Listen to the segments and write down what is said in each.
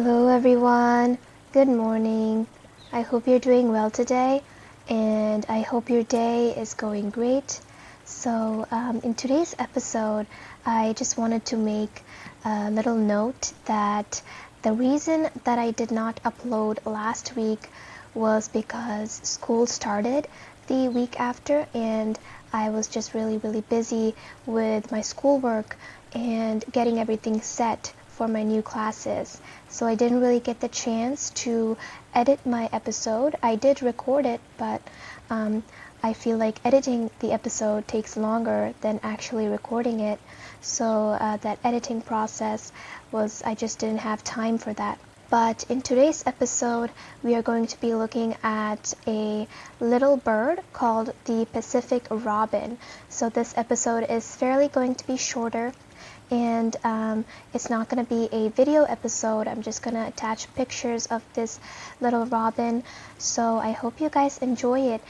Hello everyone, good morning. I hope you're doing well today and I hope your day is going great. So in today's episode, I just wanted to make a little note that the reason that I did not upload last week was because school started the week after and I was just really busy with my schoolwork and getting everything set for my new classes. So I didn't really get the chance to edit my episode. I did record it, but I feel like editing the episode takes longer than actually recording it. So that editing process I just didn't have time for that. But in today's episode, we are going to be looking at a little bird called the Pacific robin. So this episode is fairly going to be shorter. And it's not going to be a video episode. I'm just going to attach pictures of this little robin. So I hope you guys enjoy it.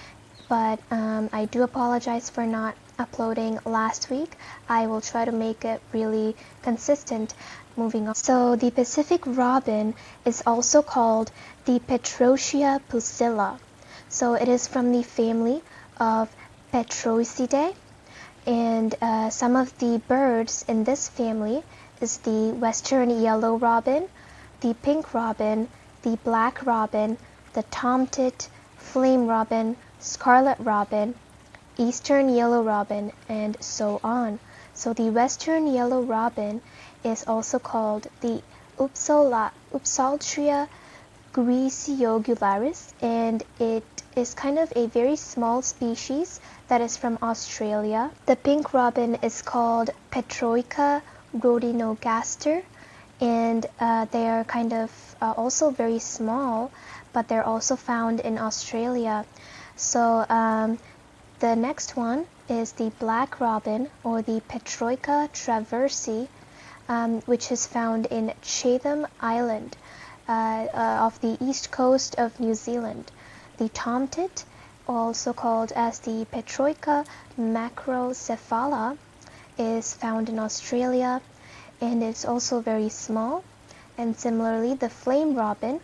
But I do apologize for not uploading last week. I will try to make it really consistent moving on. So the Pacific robin is also called the Petrosia pusilla. So it is from the family of Petrosidae. And some of the birds in this family is the western yellow robin, the pink robin, the black robin, the tomtit, flame robin, scarlet robin, eastern yellow robin, and so on. So the western yellow robin is also called the Upsaltria griseogularis, and it is kind of a very small species that is from Australia. The pink robin is called Petroica rhodinogaster, and they are kind of also very small, but they're also found in Australia. So the next one is the black robin, or the Petroica traversii, which is found in Chatham Island off the east coast of New Zealand. The tomtit, also called as the Petroica macrocephala, is found in Australia, and it's also very small. And similarly, the flame robin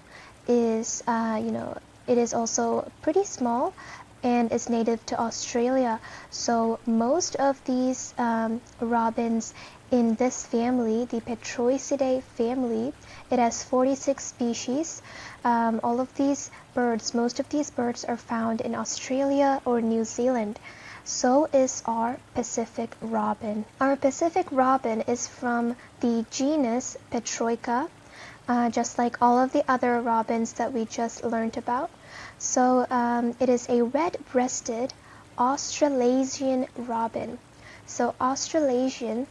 is, it is also pretty small and is native to Australia. So most of these robins in this family, the Petroisidae family, it has 46 species. All of these birds, most of these birds are found in Australia or New Zealand. So is our Pacific robin. Our Pacific robin is from the genus Petroica, just like all of the other robins that we just learned about. So it is a red-breasted Australasian robin. So Australasian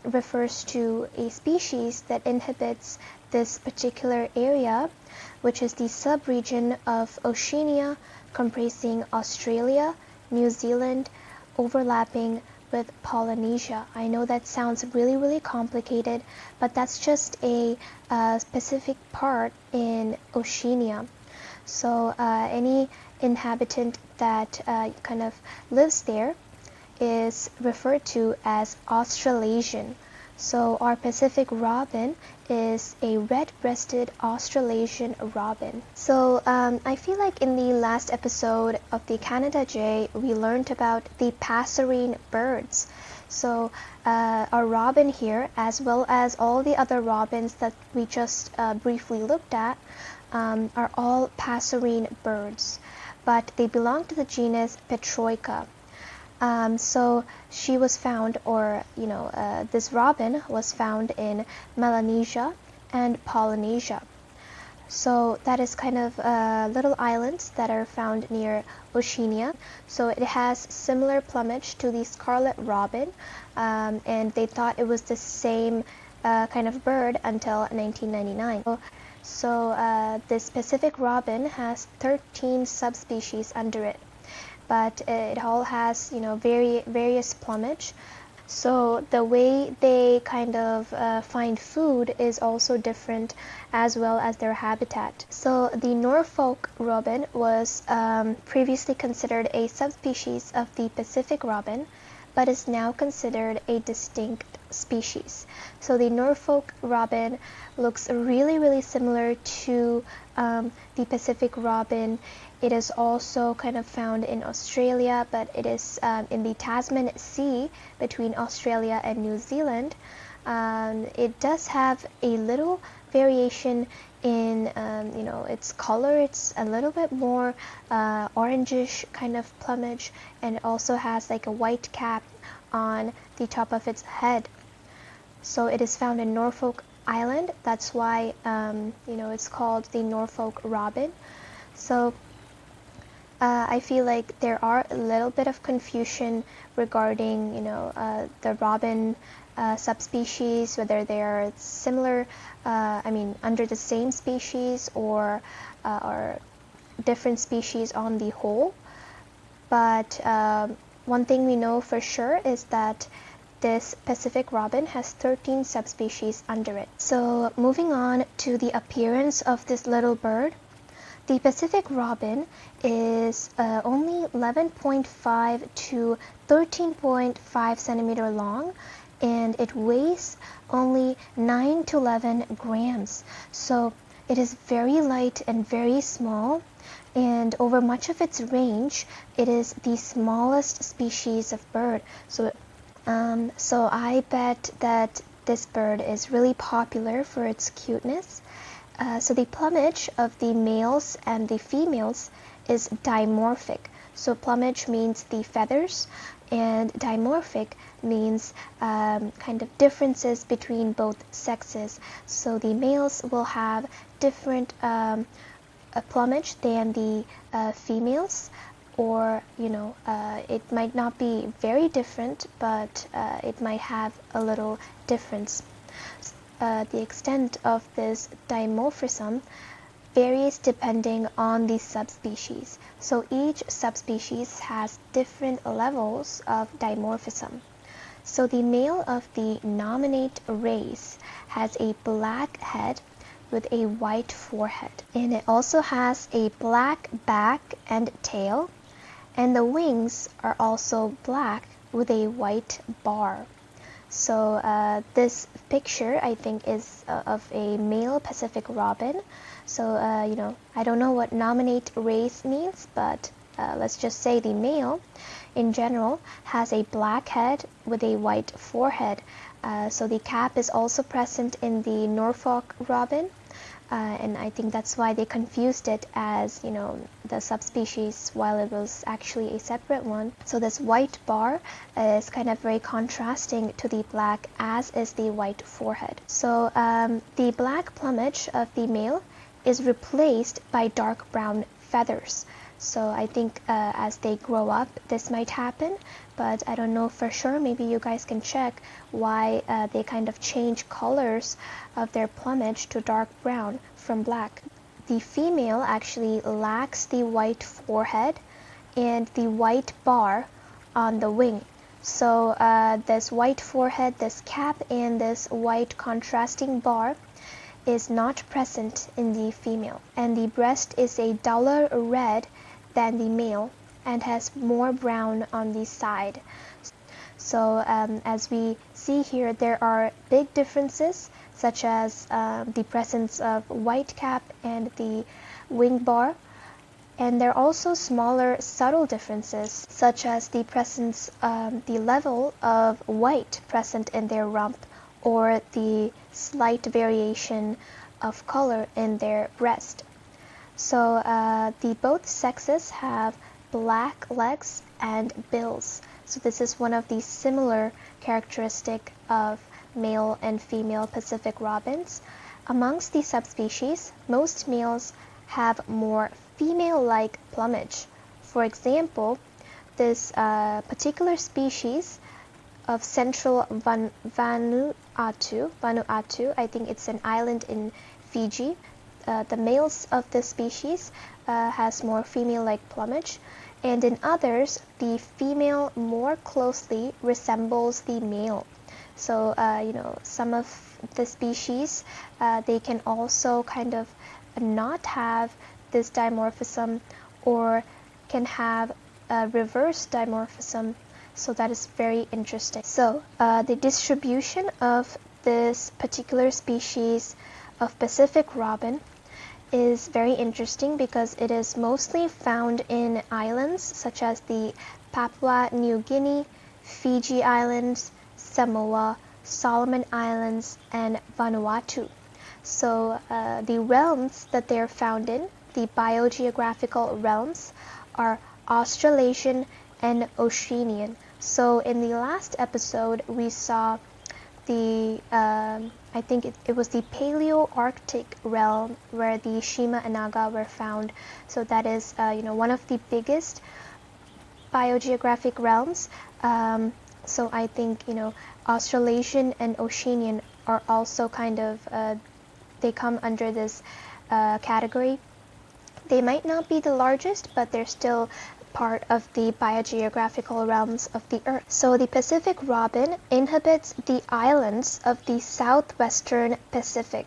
refers to a species that inhabits this particular area, which is the subregion of Oceania comprising Australia, New Zealand, overlapping with Polynesia. I know that sounds really complicated, but that's just a specific part in Oceania. So any inhabitant that kind of lives there is referred to as Australasian. So our Pacific robin is a red-breasted Australasian robin. So I feel like in the last episode of the Canada Jay, we learned about the passerine birds. So our robin here, as well as all the other robins that we just briefly looked at, are all passerine birds, but they belong to the genus Petroica. So she was found, this robin was found in Melanesia and Polynesia. So that is kind of little islands that are found near Oceania. So it has similar plumage to the scarlet robin, and they thought it was the same kind of bird until 1999. So this Pacific robin has 13 subspecies under it, but it all has, various plumage. So the way they kind of find food is also different, as well as their habitat. So the Norfolk robin was previously considered a subspecies of the Pacific robin, but is now considered a distinct species. So the Norfolk robin looks really similar to the Pacific robin. It is also kind of found in Australia, but it is in the Tasman Sea between Australia and New Zealand. It does have a little variation in its color. It's a little bit more orangish kind of plumage, and it also has like a white cap on the top of its head. So it is found in Norfolk Island. That's why it's called the Norfolk robin. So I feel like there are a little bit of confusion regarding the robin subspecies, whether they are similar, under the same species or different species on the whole. But one thing we know for sure is that this Pacific robin has 13 subspecies under it. So moving on to the appearance of this little bird. The Pacific robin is only 11.5 to 13.5 centimeter long, and it weighs only 9 to 11 grams. So it is very light and very small, and over much of its range, it is the smallest species of bird. So I bet that this bird is really popular for its cuteness. So the plumage of the males and the females is dimorphic. So plumage means the feathers, and dimorphic means kind of differences between both sexes. So the males will have different plumage than the females, or it might not be very different, but it might have a little difference. The extent of this dimorphism varies depending on the subspecies. So each subspecies has different levels of dimorphism. So the male of the nominate race has a black head with a white forehead, and it also has a black back and tail, and the wings are also black with a white bar. So this picture, I think, is of a male Pacific robin. So I don't know what nominate race means, but let's just say the male in general has a black head with a white forehead. So the cap is also present in the Norfolk robin, and I think that's why they confused it as the subspecies while it was actually a separate one. So this white bar is kind of very contrasting to the black, as is the white forehead. So the black plumage of the male is replaced by dark brown feathers. So I think as they grow up, this might happen, but I don't know for sure. Maybe you guys can check why they kind of change colors of their plumage to dark brown from black. The female actually lacks the white forehead and the white bar on the wing. So this white forehead, this cap, and this white contrasting bar is not present in the female. And the breast is a duller red than the male and has more brown on the side. So as we see here, there are big differences, such as the presence of white cap and the wing bar. And there are also smaller subtle differences, such as the presence, the level of white present in their rump, or the slight variation of color in their breast. So the both sexes have black legs and bills. So this is one of the similar characteristic of male and female Pacific robins. Amongst the subspecies, most males have more female-like plumage. For example, this particular species of central Vanuatu, I think it's an island in Fiji. The males of this species has more female-like plumage, and in others, the female more closely resembles the male. So, some of the species, they can also kind of not have this dimorphism, or can have a reverse dimorphism. So that is very interesting. So the distribution of this particular species of Pacific robin is very interesting because it is mostly found in islands such as the Papua New Guinea, Fiji Islands, Samoa, Solomon Islands, and Vanuatu. So the realms that they are found in, the biogeographical realms, are Australasian and Oceanian. So in the last episode, we saw the I think it was the Paleoarctic realm where the Shima and Naga were found. So that is one of the biggest biogeographic realms. So I think Australasian and Oceanian are also kind of they come under this category. They might not be the largest, but they're still part of the biogeographical realms of the Earth. So the Pacific robin inhabits the islands of the southwestern Pacific.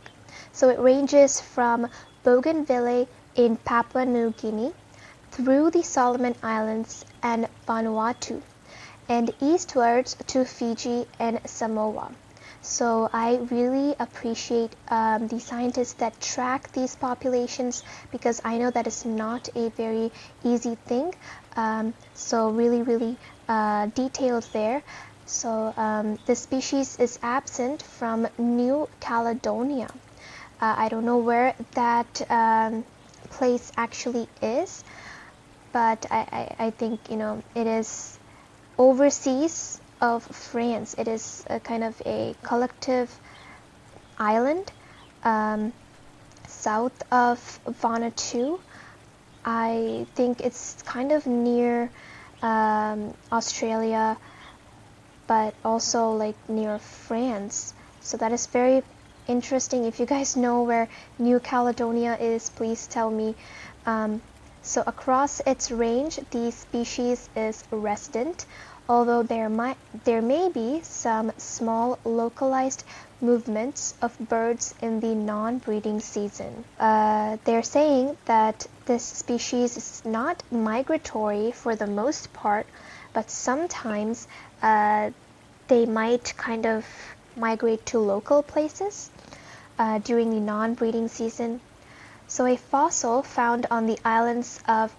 So it ranges from Bougainville in Papua New Guinea through the Solomon Islands and Vanuatu, and eastwards to Fiji and Samoa. So I really appreciate the scientists that track these populations, because I know that is not a very easy thing. So really detailed there. So this species is absent from New Caledonia. I don't know where that place actually is, but I think it is overseas of France. It is a kind of a collective island south of Vanuatu. I think it's kind of near Australia, but also like near France. So that is very interesting. If you guys know where New Caledonia is, please tell me. So across its range, the species is resident, although there may be some small localized movements of birds in the non-breeding season. They're saying that this species is not migratory for the most part, but sometimes they might kind of migrate to local places during the non-breeding season. So a fossil found on the islands of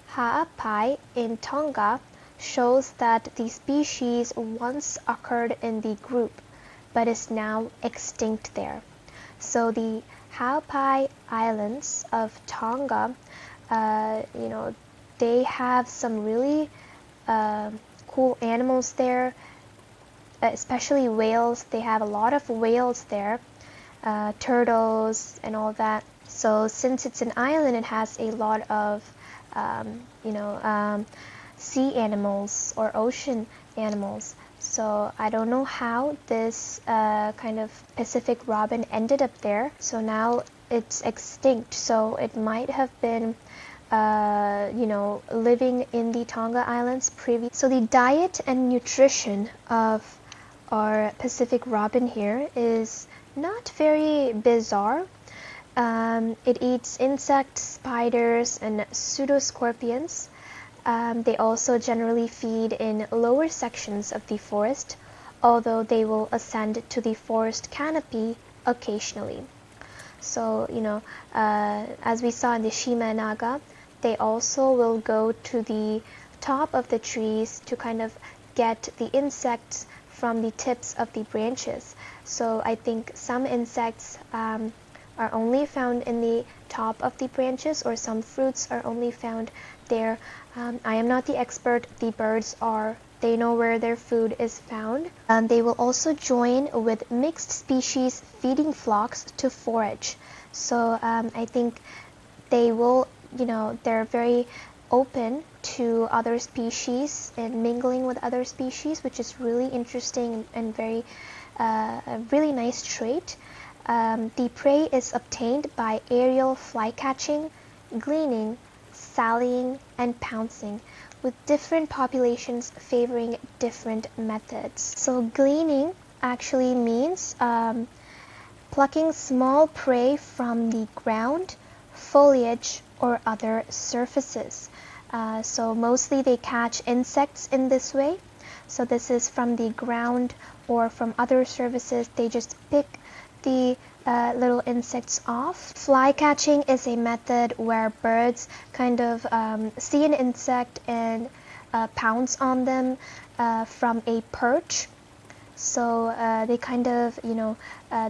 Ha'apai in Tonga shows that the species once occurred in the group, but is now extinct there. So the Ha'apai Islands of Tonga, they have some really cool animals there, especially whales. They have a lot of whales there, turtles and all that. So since it's an island, it has a lot of sea animals or ocean animals. So I don't know how this kind of Pacific robin ended up there. So now it's extinct. So it might have been living in the Tonga Islands previous. So the diet and nutrition of our Pacific robin here is not very bizarre. It eats insects, spiders, and pseudoscorpions. They also generally feed in lower sections of the forest, although they will ascend to the forest canopy occasionally. So, as we saw in the Shima and Naga, they also will go to the top of the trees to kind of get the insects from the tips of the branches. So I think some insects are only found in the top of the branches, or some fruits are only found there. I am not the expert. The birds are. They know where their food is found. They will also join with mixed species feeding flocks to forage. So I think they will, they're very open to other species and mingling with other species, which is really interesting and very a really nice trait. The prey is obtained by aerial flycatching, gleaning, sallying, and pouncing, with different populations favoring different methods. So gleaning actually means plucking small prey from the ground, foliage, or other surfaces. So mostly they catch insects in this way. So this is from the ground or from other surfaces. They just pick the little insects off. Fly catching is a method where birds kind of see an insect and pounce on them from a perch. So they kind of,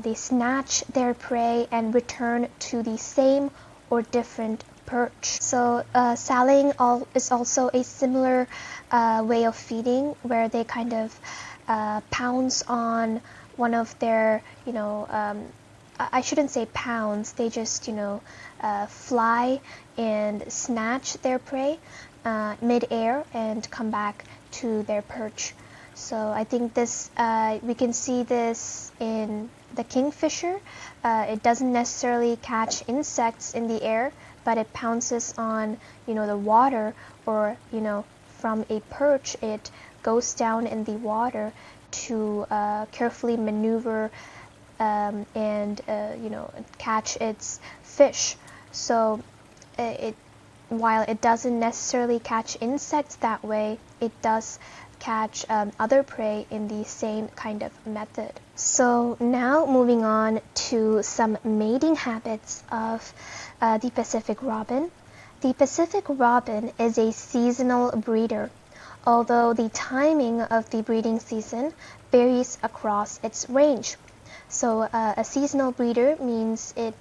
they snatch their prey and return to the same or different perch. So sallying is also a similar way of feeding, where they kind of pounce on one of their, I shouldn't say pounce, they just, fly and snatch their prey mid-air and come back to their perch. So I think this, we can see this in the kingfisher. It doesn't necessarily catch insects in the air, but it pounces on, the water, or, from a perch, it goes down in the water to carefully maneuver and, catch its fish. So while it doesn't necessarily catch insects that way, it does catch other prey in the same kind of method. So now moving on to some mating habits of the Pacific robin. The Pacific robin is a seasonal breeder, although the timing of the breeding season varies across its range. So a seasonal breeder means it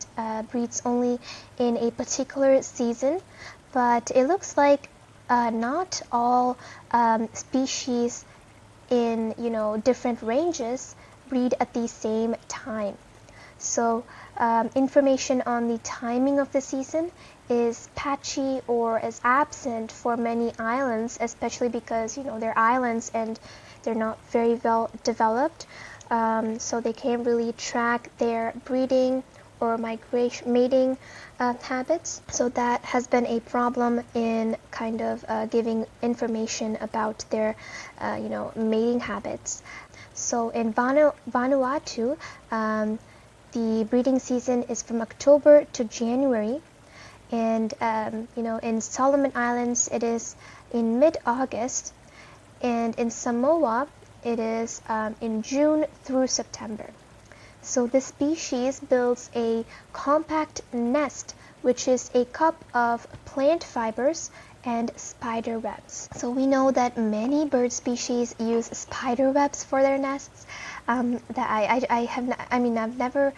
breeds only in a particular season, but it looks like not all species in different ranges breed at the same time. So information on the timing of the season is patchy or is absent for many islands, especially because they're islands and they're not very well developed, so they can't really track their breeding or mating habits. So that has been a problem in kind of giving information about their mating habits. So in Vanuatu, the breeding season is from October to January, and in Solomon Islands it is in mid-August, and in Samoa it is in June through September. So this species builds a compact nest, which is a cup of plant fibers and spider webs. So we know that many bird species use spider webs for their nests. I've never,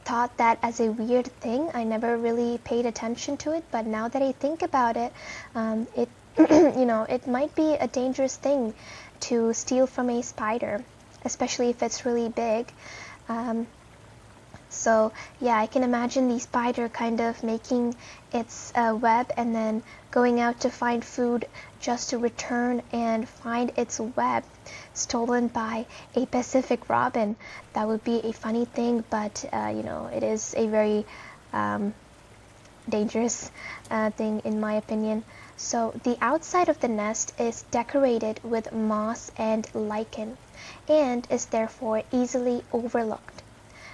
thought that as a weird thing. I never really paid attention to it, but now that I think about it, it, it might be a dangerous thing to steal from a spider, especially if it's really big. So yeah, I can imagine the spider kind of making its web and then going out to find food just to return and find its web stolen by a Pacific robin. That would be a funny thing, but it is a very dangerous thing in my opinion. So the outside of the nest is decorated with moss and lichen and is therefore easily overlooked.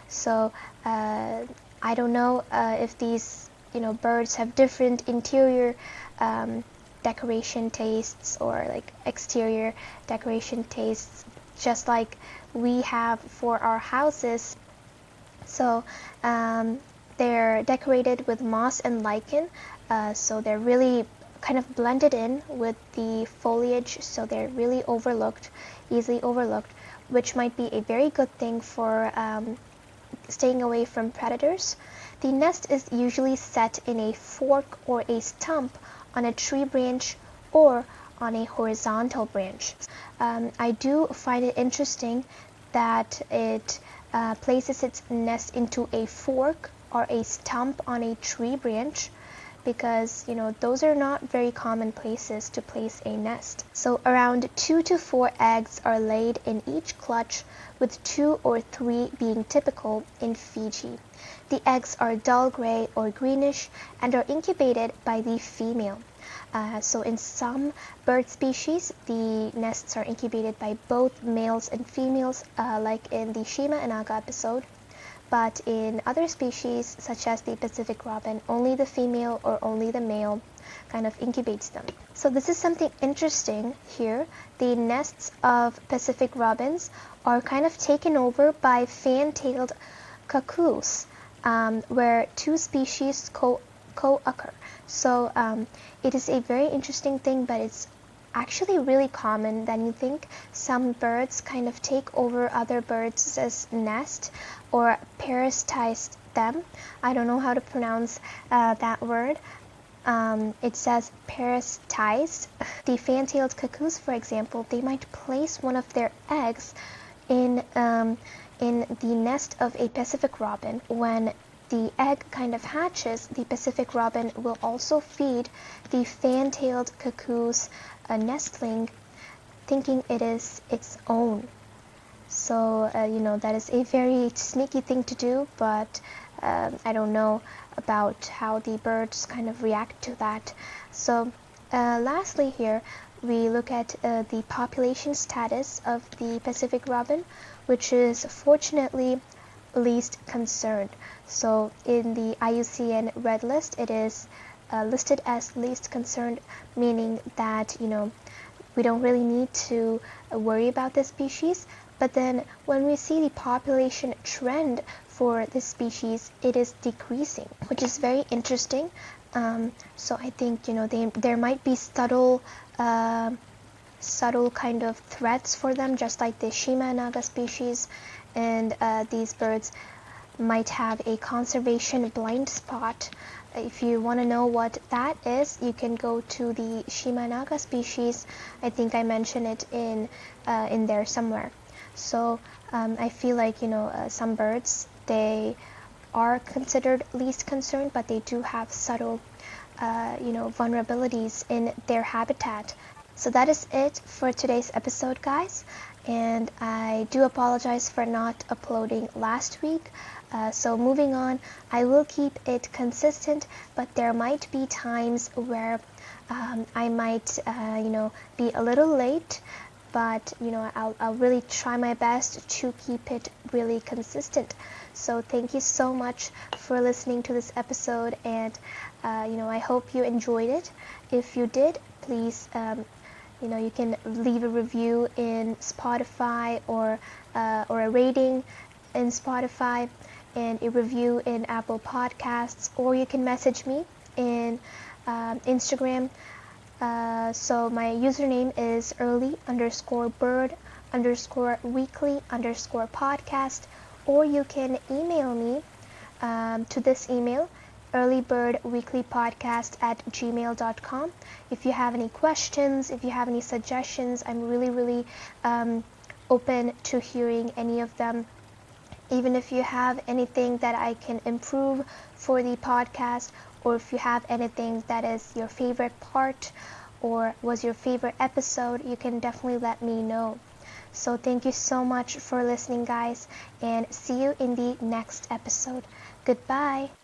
So I don't know if these birds have different interior decoration tastes or like exterior decoration tastes, just like we have for our houses. So they're decorated with moss and lichen, so they're really kind of blended in with the foliage, so they're really overlooked, easily overlooked, which might be a very good thing for staying away from predators. The nest is usually set in a fork or a stump on a tree branch or on a horizontal branch. I do find it interesting that it places its nest into a fork or a stump on a tree branch, because those are not very common places to place a nest. So around 2 to 4 eggs are laid in each clutch, with 2 or 3 being typical in Fiji. The eggs are dull gray or greenish and are incubated by the female. So in some bird species, the nests are incubated by both males and females, like in the Shima and Aga episode. But in other species, such as the Pacific robin, only the female or only the male kind of incubates them. So this is something interesting here. The nests of Pacific robins are kind of taken over by fan-tailed cuckoos, where two species co-occur. So it is a very interesting thing, but it's actually really common than you think. Some birds kind of take over other birds' nest or parasitize them. I don't know how to pronounce that word. It says parasitized. The fan-tailed cuckoos, for example, they might place one of their eggs in the nest of a Pacific robin. When the egg kind of hatches, the Pacific robin will also feed the fan-tailed cuckoo's nestling, thinking it is its own. So that is a very sneaky thing to do, but I don't know about how the birds kind of react to that. So lastly here, we look at the population status of the Pacific robin, which is fortunately least concerned. So in the IUCN Red List, it is listed as least concerned, meaning that we don't really need to worry about this species. But then when we see the population trend for this species, it is decreasing, which is very interesting. So I think there might be subtle kind of threats for them, just like the Shimanaga species, and these birds might have a conservation blind spot. If you want to know what that is, you can go to the Shimanaga species. I think I mentioned it in there somewhere. So I feel like some birds, they are considered least concerned, but they do have subtle vulnerabilities in their habitat. So that is it for today's episode, guys, and I do apologize for not uploading last week. So moving on, I will keep it consistent, but there might be times where I might be a little late, but I'll really try my best to keep it really consistent. So thank you so much for listening to this episode, and I hope you enjoyed it. If you did, please you can leave a review in Spotify, or a rating in Spotify, and a review in Apple Podcasts, or you can message me in Instagram. So my username is early_bird_weekly_podcast, or you can email me to this email, earlybirdweeklypodcast@gmail.com. If you have any questions, if you have any suggestions, I'm really open to hearing any of them. Even if you have anything that I can improve for the podcast, or if you have anything that is your favorite part or was your favorite episode, you can definitely let me know. So thank you so much for listening, guys, and see you in the next episode. Goodbye.